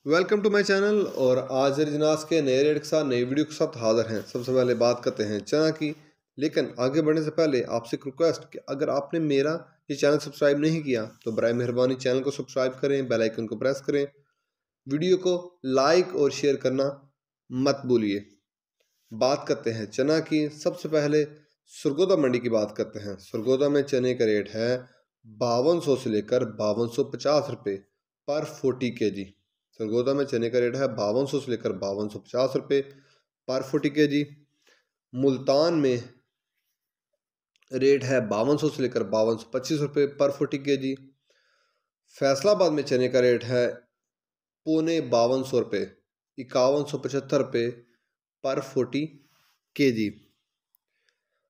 Welcome to my channel. और आज जनास के नए रेट के साथ नई वीडियो के साथ हाजिर हैं। सबसे पहले बात करते हैं चना की। लेकिन आगे बढ़ने से पहले आपसे एक रिक्वेस्ट कि अगर आपने मेरा ये चैनल सब्सक्राइब नहीं किया तो बराए मेहरबानी चैनल को सब्सक्राइब करें, बेल आइकन को प्रेस करें, वीडियो को लाइक और शेयर करना मत भूलिए। बात करते हैं चना की। सबसे पहले सरगोदा मंडी की बात करते हैं। सरगोदा में चने का रेट है 5200 से लेकर 5250 रुपये पर 40 kg। सरगोदा में चने का रेट है 5200 से लेकर 5250 रुपये पर 40 kg। मुल्तान में रेट है 5200 से लेकर 5225 रुपये पर 40 kg। फैसलाबाद में चने का रेट है 5200 रुपये 5175 रुपये पर 40 kg।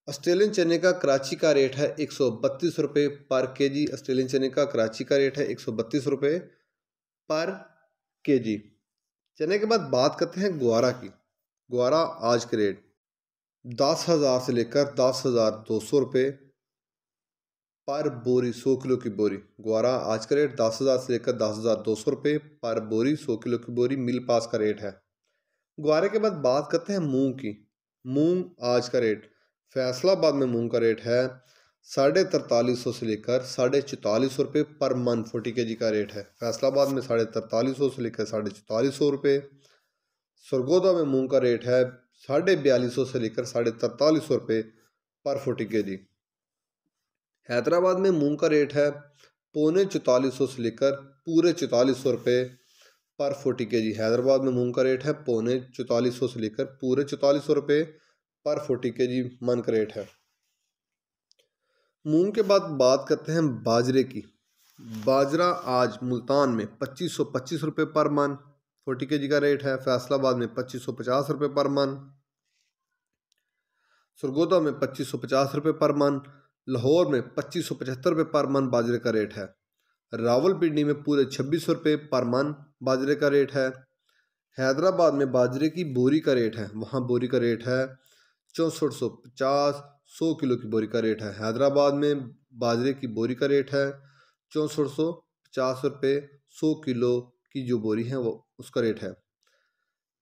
ऑस्ट्रेलियन चने का कराची का रेट है 132 रुपये पर केजी। ऑस्ट्रेलियन चने का कराची का रेट है 132 रुपये पर केजी। चने के बाद बात करते हैं ग्वारा की। ग्वारा आज के रेट 10,000 से लेकर 10,200 रुपये पर बोरी। 100 किलो की बोरी ग्वारा आज का रेट 10,000 से लेकर 10,200 रुपये पर बोरी। 100 किलो की बोरी मिल पास का रेट है। ग्वारे के बाद बात करते हैं मूंग की। मूंग आज का रेट फैसलाबाद में मूंग का रेट है 4350 से लेकर 4450 रुपये पर मन। 40 kg का रेट है फैसलाबाद में 4350 से लेकर 4450 रुपये। सरगोदा में मूंग का रेट है 4250 से लेकर 4350 रुपये पर 40 kg। हैदराबाद में मूंग का रेट है 4450 से लेकर पूरे 4400 रुपये पर 40 kg। हैदराबाद में मूंग का रेट है 4450 से लेकर पूरे 4400 रुपये पर 40 kg मन का रेट है। मूंग के बाद बात करते हैं बाजरे की। बाजरा आज मुल्तान में 2525 रुपये पर मन 40 kg का रेट है। फैसलाबाद में 2550 रुपये पर मन। सरगोदा में 2550 रुपये पर मन। लाहौर में 2575 रुपये पर मन बाजरे का रेट है। रावलपिंडी में पूरे 2600 रुपये पर मन बाजरे का रेट है। हैदराबाद में बाजरे की बोरी का रेट है, वहाँ बोरी का रेट है 6450। 100 किलो की बोरी का रेट है। हैदराबाद में बाजरे की बोरी का रेट है 6450 रुपये। 100 किलो की जो बोरी है वो उसका रेट है।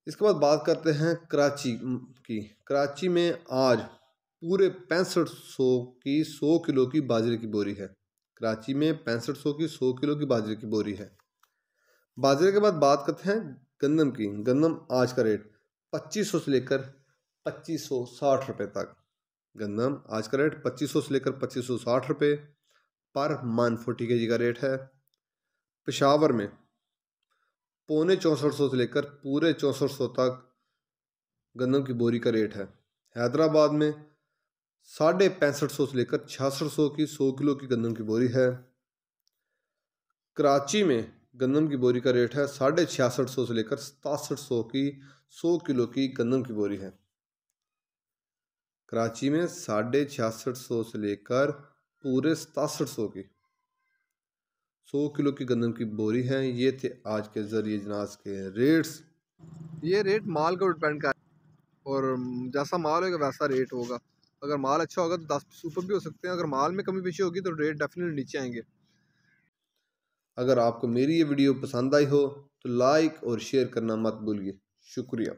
इसके बाद बात करते हैं कराची की। कराची में आज पूरे 6500 की 100 किलो की बाजरे की बोरी है। कराची में 6500 की 100 किलो की बाजरे की बोरी है। बाजरे के बाद बात करते हैं गंदम की। गंदम आज का रेट 2500 से लेकर 2560 रुपये तक। गंदम आज का रेट 2500 से लेकर 2560 रुपये पर मन 40 kg का रेट है। पेशावर में 6450 से लेकर पूरे 6400 तक गंदम की बोरी का रेट है। हैदराबाद में 6550 से लेकर 6600 की 100 किलो की गंदम की बोरी है। कराची में गंदम की बोरी का रेट है 6650 से लेकर 6700 की 100 किलो की गंदम की बोरी है। कराची में 6650 से लेकर पूरे 6700 की 100 किलो की गंदम की बोरी है। ये थे आज के ज़रिए जनाज के रेट्स। ये रेट माल को डिपेंड कर और जैसा माल होगा वैसा रेट होगा। अगर माल अच्छा होगा तो 10 ऊपर भी हो सकते हैं। अगर माल में कमी पेशी होगी तो रेट डेफिनेटली नीचे आएंगे। अगर आपको मेरी ये वीडियो पसंद आई हो तो लाइक और शेयर करना मत भूलिए। शुक्रिया।